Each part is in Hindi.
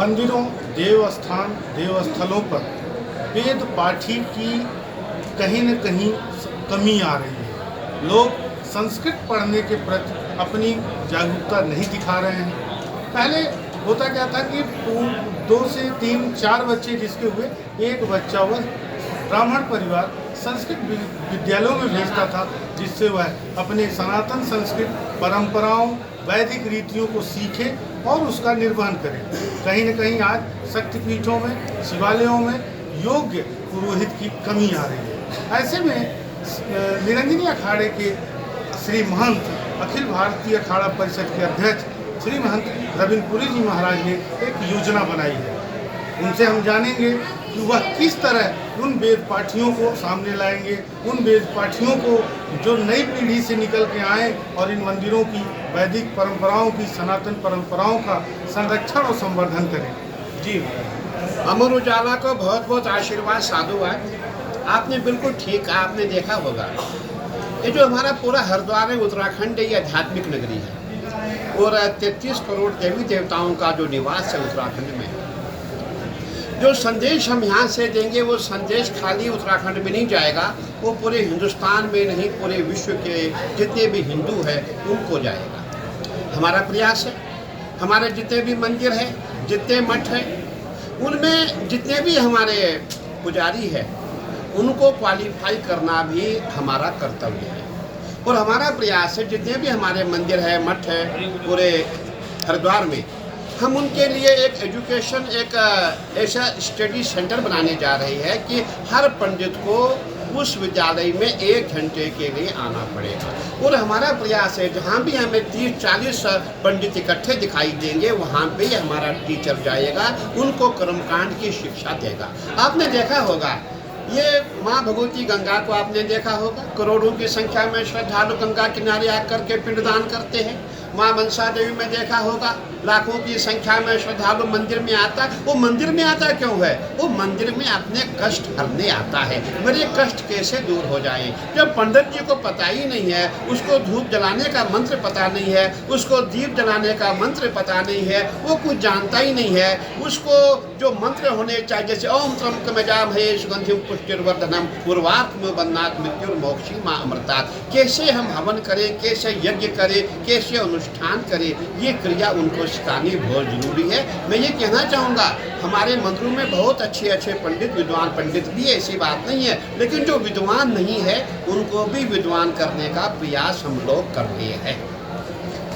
मंदिरों, देवस्थान, देवस्थलों पर वेद पाठी की कहीं न कहीं कमी आ रही है। लोग संस्कृत पढ़ने के प्रति अपनी जागरूकता नहीं दिखा रहे हैं। पहले होता क्या था कि 2 से 3, 4 बच्चे जिसके हुए, एक बच्चा वह ब्राह्मण परिवार संस्कृत विद्यालयों में भेजता था, जिससे वह अपने सनातन संस्कृत परंपराओं, वैदिक रीतियों को सीखे और उसका निर्वहन करें। कहीं न कहीं आज शक्तिपीठों में, शिवालयों में योग्य पुरोहित की कमी आ रही है। ऐसे में निरंजनी अखाड़े के श्री महंत, अखिल भारतीय अखाड़ा परिषद के अध्यक्ष श्री महंत रविंद्रपुरी जी महाराज ने एक योजना बनाई है। उनसे हम जानेंगे कि वह किस तरह उन वेद पाठियों को सामने लाएंगे, उन वेद पाठियों को जो नई पीढ़ी से निकल के आए और इन मंदिरों की वैदिक परंपराओं की, सनातन परंपराओं का संरक्षण और संवर्धन करें। जी अमर उजाला को बहुत बहुत आशीर्वाद, साधुवाद। आपने बिल्कुल ठीक कहा। आपने देखा होगा ये जो हमारा पूरा हरिद्वार है, उत्तराखंड, ये आध्यात्मिक नगरी है और 33 करोड़ देवी देवताओं का जो निवास है उत्तराखंड में। जो संदेश हम यहाँ से देंगे वो संदेश खाली उत्तराखंड में नहीं जाएगा, वो पूरे हिंदुस्तान में नहीं, पूरे विश्व के जितने भी हिंदू हैं उनको जाएगा। हमारा प्रयास है, हमारे जितने भी मंदिर हैं, जितने मठ हैं, उनमें जितने भी हमारे पुजारी हैं उनको क्वालिफाई करना भी हमारा कर्तव्य है। और हमारा प्रयास है जितने भी हमारे मंदिर है, मठ है पूरे हरिद्वार में, हम उनके लिए एक एजुकेशन, एक ऐसा स्टडी सेंटर बनाने जा रहे हैं कि हर पंडित को उस विद्यालय में 1 घंटे के लिए आना पड़ेगा। और हमारा प्रयास है जहाँ भी हमें 30-40 पंडित इकट्ठे दिखाई देंगे वहाँ पे ही हमारा टीचर जाएगा, उनको कर्मकांड की शिक्षा देगा। आपने देखा होगा ये माँ भगवती गंगा को आपने देखा होगा, करोड़ों की संख्या में श्रद्धालु गंगा किनारे आकर के पिंडदान करते हैं। माँ मनसा देवी में देखा होगा लाखों की संख्या में श्रद्धालु मंदिर में आता। वो मंदिर में आता क्यों है? वो मंदिर में अपने कष्ट हरने आता है, मेरे कष्ट कैसे दूर हो जाएं। जब पंडित जी को पता ही नहीं है, उसको धूप जलाने का मंत्र पता नहीं है, उसको दीप जलाने का मंत्र पता नहीं है, वो कुछ जानता ही नहीं है, उसको जो मंत्र होने चाहिए जैसे ओम त्र्यंबकमजामहे सुगंधिम पुष्टिर्वर्धनम उर्वारुकमिव बन्धनात् मृत्युर्मोक्षीमा अमृतात्। कैसे हम हवन करें, कैसे यज्ञ करें, कैसे अनुष्ठान करें, ये क्रिया उनको सिखानी बहुत जरूरी है। मैं ये कहना चाहूँगा हमारे मंदिरों में बहुत अच्छे अच्छे पंडित, विद्वान पंडित भी, ऐसी बात नहीं है, लेकिन जो विद्वान नहीं है उनको भी विद्वान करने का प्रयास हम लोग कर रहे हैं।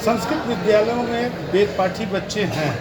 संस्कृत विद्यालयों में वेद पाठी बच्चे हैं,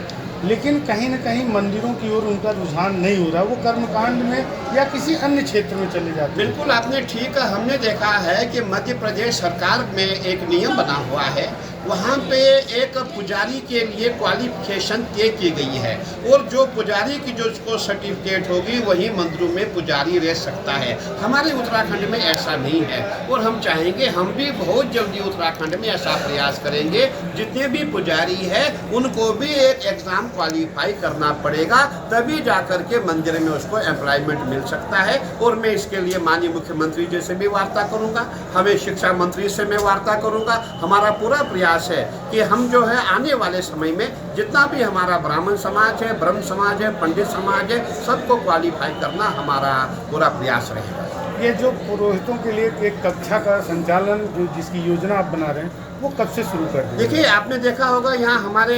लेकिन कहीं न कहीं मंदिरों की ओर उनका रुझान नहीं हो रहा, वो कर्मकांड में या किसी अन्य क्षेत्र में चले जाते हैं। बिल्कुल आपने ठीक कहा। हमने देखा है कि मध्य प्रदेश सरकार में एक नियम बना हुआ है, वहाँ पे एक पुजारी के लिए क्वालिफिकेशन तय की गई है और जो पुजारी की जो उसको सर्टिफिकेट होगी वही मंदिरों में पुजारी रह सकता है। हमारे उत्तराखंड में ऐसा नहीं है और हम चाहेंगे, हम भी बहुत जल्दी उत्तराखंड में ऐसा प्रयास करेंगे, जितने भी पुजारी है उनको भी एक एग्ज़ाम क्वालिफाई करना पड़ेगा, तभी जाकर के मंदिर में उसको एम्प्लॉयमेंट मिल सकता है। और मैं इसके लिए माननीय मुख्यमंत्री जी से भी वार्ता करूँगा, हमें शिक्षा मंत्री से मैं वार्ता करूँगा। हमारा पूरा प्रयास है कि हम जो है आने वाले समय में जितना भी हमारा ब्राह्मण समाज है, ब्रह्म समाज है, पंडित समाज है, सबको क्वालिफाई करना हमारा पूरा प्रयास रहेगा। ये जो पुरोहितों के लिए एक कक्षा का संचालन जो जिसकी योजना आप बना रहे हैं वो कब से शुरू कर दें? देखिए आपने देखा होगा यहाँ हमारे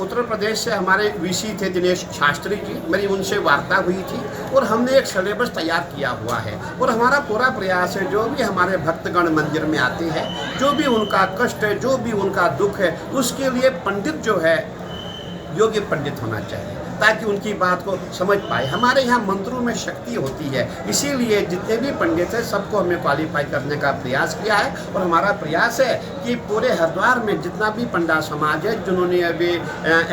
उत्तर प्रदेश से हमारे वीसी थे दिनेश शास्त्री जी, मेरी उनसे वार्ता हुई थी और हमने एक सिलेबस तैयार किया हुआ है और हमारा पूरा प्रयास है जो भी हमारे भक्तगण मंदिर में आते हैं, जो भी उनका कष्ट है, जो भी उनका दुख है, उसके लिए पंडित जो है योग्य पंडित होना चाहिए ताकि उनकी बात को समझ पाए। हमारे यहाँ मंदिरों में शक्ति होती है, इसीलिए जितने भी पंडित हैं सबको हमने क्वालिफाई करने का प्रयास किया है और हमारा प्रयास है कि पूरे हरिद्वार में जितना भी पंडा समाज है जिन्होंने अभी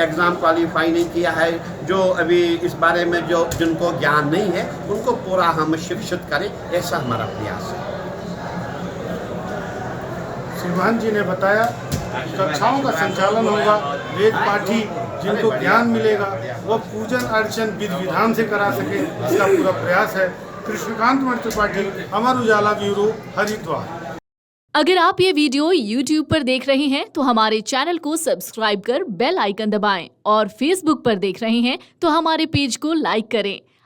एग्ज़ाम क्वालिफाई नहीं किया है, जो अभी इस बारे में जो जिनको ज्ञान नहीं है, उनको पूरा हम शिक्षित करें, ऐसा हमारा प्रयास है। श्रीमान जी ने बताया कक्षाओं का संचालन होगा, वेद पाठी जिनको ज्ञान मिलेगा वो पूजन अर्चन विधि विधान से करा सके, इसका पूरा प्रयास है। कृष्णकांत त्रिपाठी, अमर उजाला ब्यूरो, हरिद्वार। अगर आप ये वीडियो YouTube पर देख रहे हैं तो हमारे चैनल को सब्सक्राइब कर बेल आइकन दबाएं और Facebook पर देख रहे हैं तो हमारे पेज को लाइक करें।